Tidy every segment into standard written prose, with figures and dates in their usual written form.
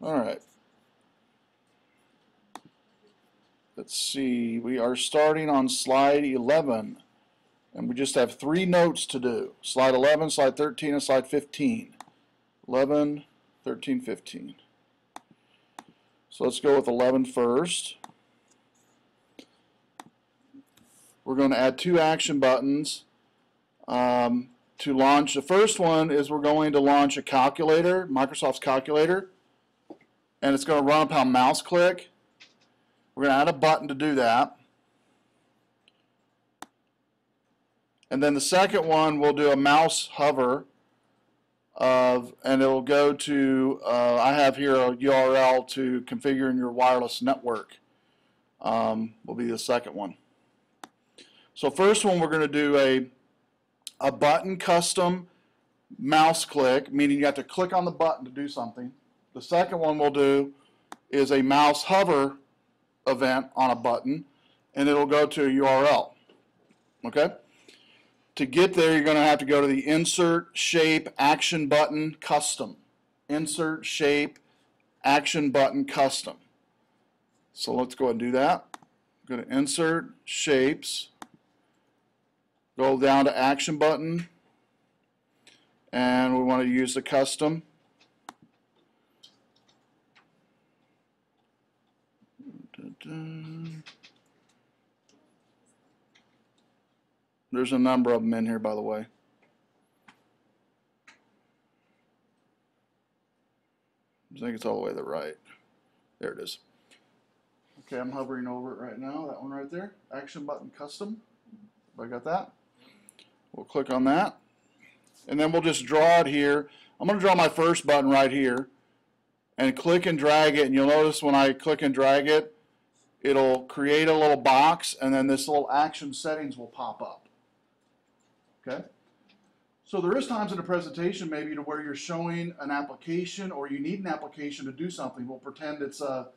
All right. Let's see. We are starting on slide 11. And we just have 3 notes to do. Slide 11, slide 13, and slide 15. 11, 13, 15. So let's go with 11 first. We're going to add 2 action buttons to launch. The first one is we're going to launch a calculator, Microsoft's calculator, and it's going to run upon mouse click. We're going to add a button to do that. And then the second one, we'll do a mouse hover and it'll go to, I have here a URL to configuring your wireless network. Will be the second one. So first one, we're going to do a button custom mouse click, meaning you have to click on the button to do something. The second one we'll do is a mouse hover event on a button, and it'll go to a URL. Okay? To get there, you're going to have to go to the Insert, Shape, Action Button, Custom. Insert, Shape, Action Button, Custom. So let's go ahead and do that. Go to Insert, Shapes, go down to Action Button, and we want to use the Custom. There's a number of them in here, by the way. I think it's all the way to the right. There it is. Okay, I'm hovering over it right now. That one right there. Action button custom. I got that. We'll click on that. And then we'll just draw it here. I'm going to draw my first button right here. And click and drag it. And you'll notice when I click and drag it, it'll create a little box. And then this little action settings will pop up. Okay, so there is times in a presentation maybe to where you're showing an application or you need an application to do something. We'll pretend it's a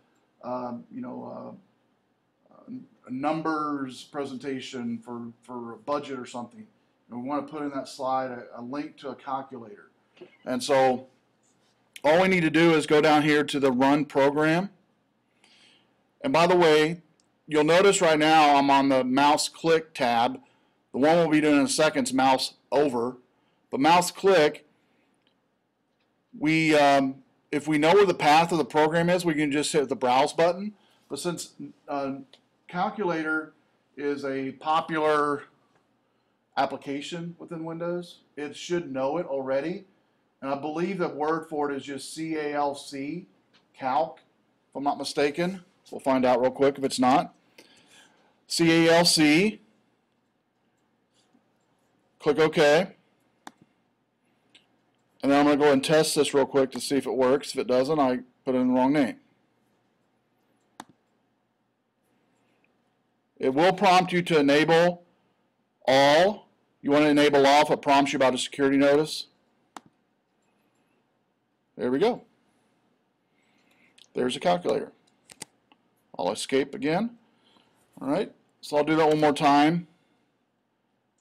numbers presentation for a budget or something, and we want to put in that slide a link to a calculator. And so all we need to do is go down here to the Run Program. And by the way, you'll notice right now I'm on the mouse click tab. The one we'll be doing in a second is mouse over. But mouse click, if we know where the path of the program is, we can just hit the Browse button. But since Calculator is a popular application within Windows, it should know it already. And I believe the word for it is just CALC, calc, if I'm not mistaken. We'll find out real quick if it's not. CALC. Click OK. And then I'm going to go ahead and test this real quick to see if it works. If it doesn't, I put in the wrong name. It will prompt you to enable all. You want to enable all if it prompts you about a security notice. There we go. There's a calculator. I'll escape again. All right, so I'll do that one more time.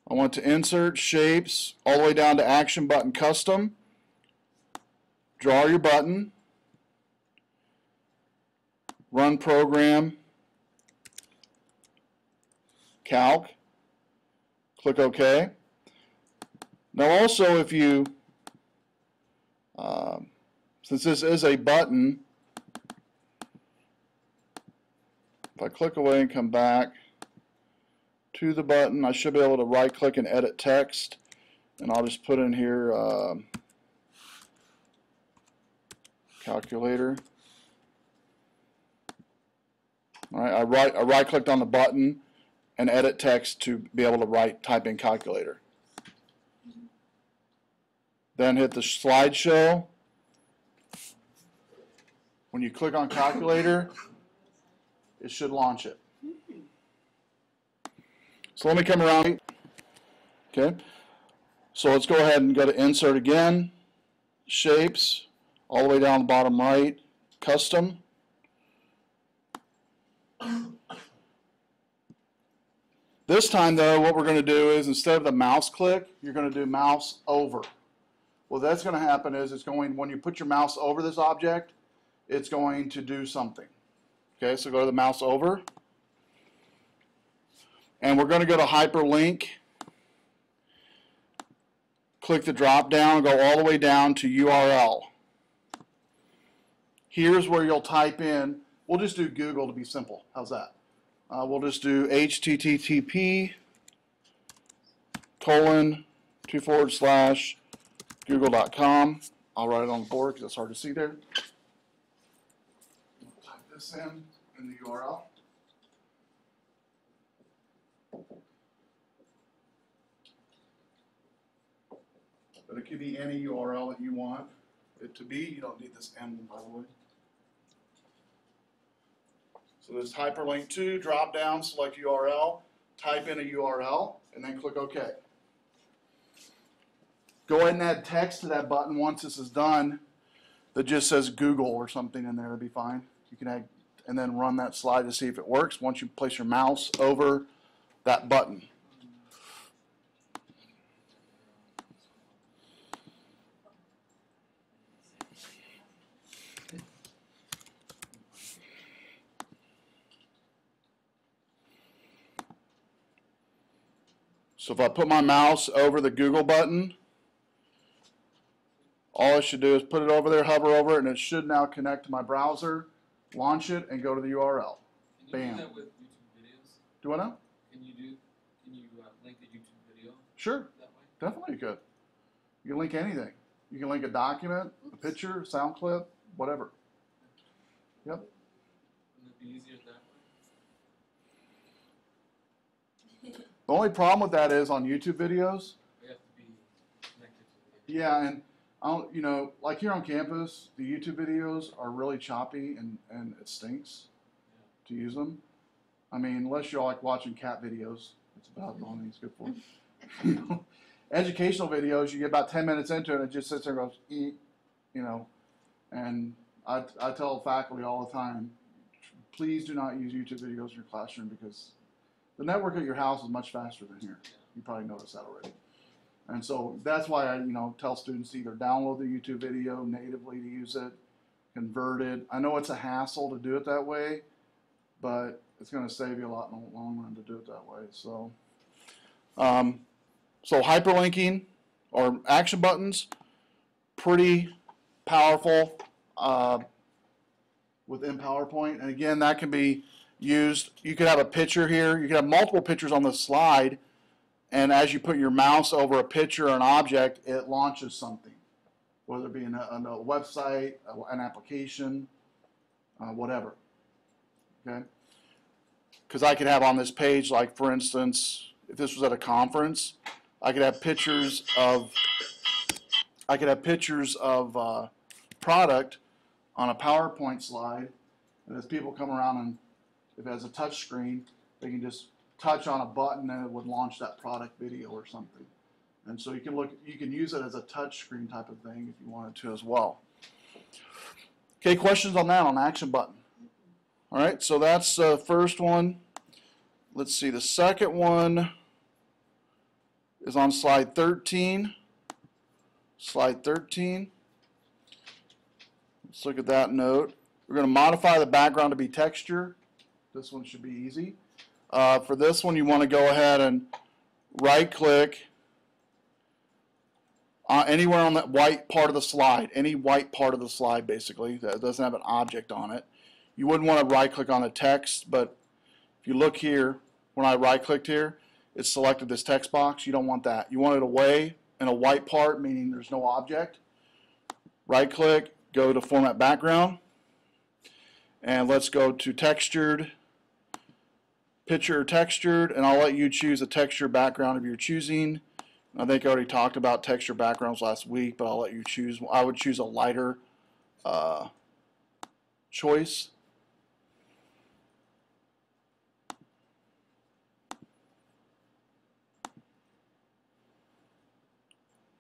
I want to insert shapes all the way down to Action Button Custom. Draw your button. Run Program. Calc. Click OK. Now also if you, since this is a button, if I click away and come back to the button, I should be able to right click and edit text, and I'll just put in here calculator. All right, I right clicked on the button and edit text to be able to type in calculator. Then hit the slideshow. When you click on calculator, it should launch it. So let me come around. Okay. So let's go ahead and go to Insert again. Shapes, all the way down the bottom right. Custom. This time though, what we're going to do is instead of the mouse click, you're going to do mouse over. Well, that's going to happen is it's going, when you put your mouse over this object, it's going to do something. Okay, so go to the mouse over, and we're going to go to hyperlink. Click the drop down, go all the way down to URL. Here's where you'll type in, we'll just do Google to be simple. How's that? We'll just do http://google.com. I'll write it on the board because it's hard to see there. Type this in the URL. But it could be any URL that you want it to be. You don't need this emblem, by the way. So this hyperlink to, drop down, select URL, type in a URL, and then click OK. Go ahead and add text to that button once this is done that just says Google or something in there. That'd be fine. You can add, and then run that slide to see if it works once you place your mouse over that button. So if I put my mouse over the Google button, all I should do is put it over there, hover over it, and it should now connect to my browser, launch it, and go to the URL. Can you Bam. do that with YouTube videos? Do I know? Can you link a YouTube video? Sure. That way? Definitely you could. You can link anything. You can link a document, a picture, sound clip, whatever. Yep. Wouldn't it be easier that way? The only problem with that is on YouTube videos. You have to be connected to the Yeah, and you know, like here on campus, the YouTube videos are really choppy and it stinks to use them. I mean, unless you're like watching cat videos, it's about the only thing it's good for. You know, educational videos, you get about 10 minutes into it, and it just sits there and goes, eat, you know. And I tell faculty all the time, please do not use YouTube videos in your classroom because the network at your house is much faster than here. You probably noticed that already. And so that's why I, tell students to either download the YouTube video natively to use it, convert it. I know it's a hassle to do it that way, but it's going to save you a lot in the long run to do it that way. So, so hyperlinking or action buttons, pretty powerful within PowerPoint. And again, that can be used. You could have a picture here. You could have multiple pictures on the slide. And as you put your mouse over a picture or an object, it launches something, whether it be a website, an application, whatever. Okay? Because I could have on this page, like for instance, if this was at a conference, I could have pictures of product on a PowerPoint slide, and as people come around and if it has a touch screen, they can just touch on a button and it would launch that product video or something. And so you can use it as a touch screen type of thing if you wanted to as well. Okay, questions on that, on action button? All right, so that's the first one. Let's see, the second one is on slide 13. Slide 13. Let's look at that note. We're going to modify the background to be texture. This one should be easy. For this one, you want to go ahead and right-click anywhere on that white part of the slide, any white part of the slide, basically, that doesn't have an object on it. You wouldn't want to right-click on the text, but if you look here, when I right-clicked here, it selected this text box. You don't want that. You want it away in a white part, meaning there's no object. Right-click, go to Format Background, and let's go to Textured, Picture Textured, and I'll let you choose a texture background of your choosing. I think I already talked about texture backgrounds last week, but I'll let you choose. I would choose a lighter choice.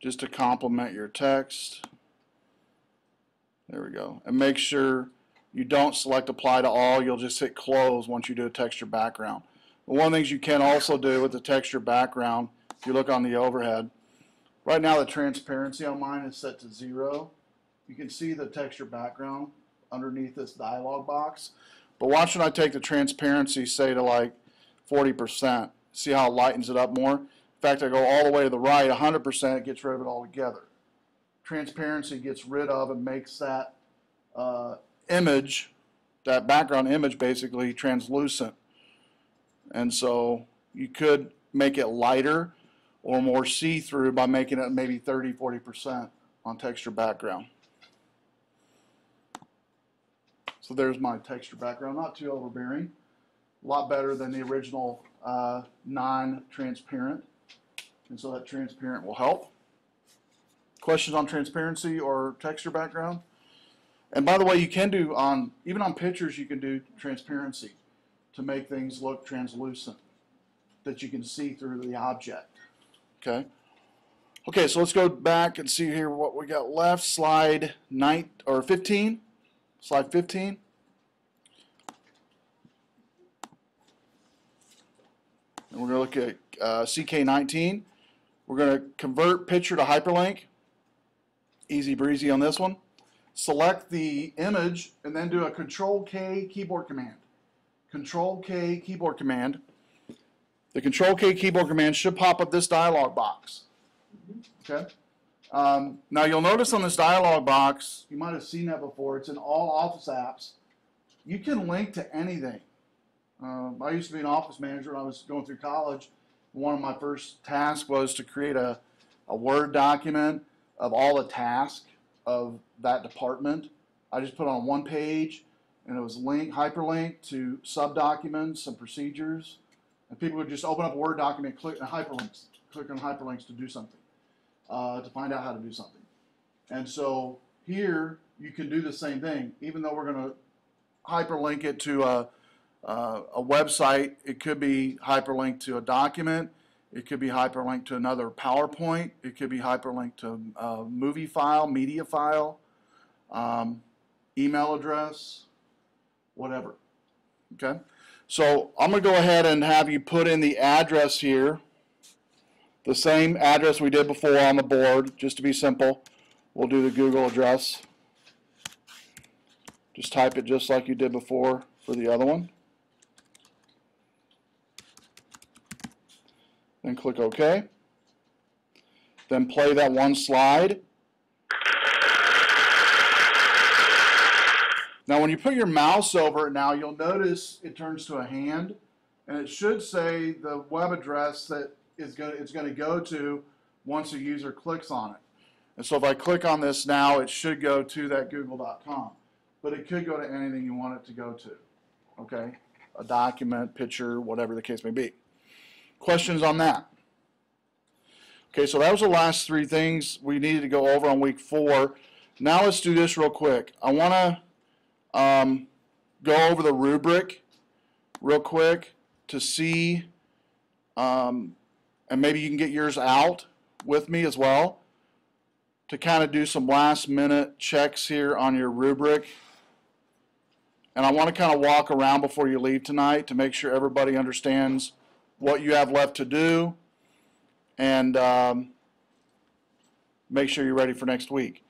Just to complement your text. There we go. And make sure you don't select apply to all. You'll just hit close once you do a texture background. But one of the things you can also do with the texture background, if you look on the overhead, right now the transparency on mine is set to 0. You can see the texture background underneath this dialog box. But watch when I take the transparency, say to like 40%. See how it lightens it up more? In fact, I go all the way to the right, 100%, it gets rid of it altogether. Transparency gets rid of and makes that image, that background image, basically translucent. And so you could make it lighter or more see-through by making it maybe 30-40% on texture background. So there's my texture background, not too overbearing, a lot better than the original non-transparent, and so that transparent will help. Questions on transparency or texture background? And by the way, you can do even on pictures, you can do transparency to make things look translucent, that you can see through the object. Okay. Okay, so let's go back and see here what we got left. Slide 15. Slide 15. And we're going to look at CK19. We're going to convert picture to hyperlink. Easy breezy on this one. Select the image and then do a Control-K keyboard command. Control-K keyboard command. The Control-K keyboard command should pop up this dialog box. Okay. Now you'll notice on this dialog box, you might have seen that before, it's in all Office apps. You can link to anything. I used to be an office manager when I was going through college. One of my first tasks was to create a Word document of all the tasks of that department. I just put it on one page, and it was hyperlinked to sub-documents and procedures. And people would just open up a Word document, click on hyperlinks to do something, to find out how to do something. And so here you can do the same thing. Even though we're going to hyperlink it to a website, it could be hyperlinked to a document, it could be hyperlinked to another PowerPoint, it could be hyperlinked to a movie file, media file, email address, whatever. Okay? So I'm going to go ahead and have you put in the address here, the same address we did before on the board, just to be simple. We'll do the Google address. Just type it just like you did before for the other one. Then click OK. Then play that one slide. Now when you put your mouse over it now, you'll notice it turns to a hand, and it should say the web address that it's going to go to once a user clicks on it. And so if I click on this now, it should go to that google.com. But it could go to anything you want it to go to. Okay? A document, picture, whatever the case may be. Questions on that? Okay, so that was the last three things we needed to go over on week 4. Now let's do this real quick. I want to go over the rubric real quick to see, and maybe you can get yours out with me as well, to kind of do some last minute checks here on your rubric. And I want to kind of walk around before you leave tonight to make sure everybody understands what you have left to do, and make sure you're ready for next week.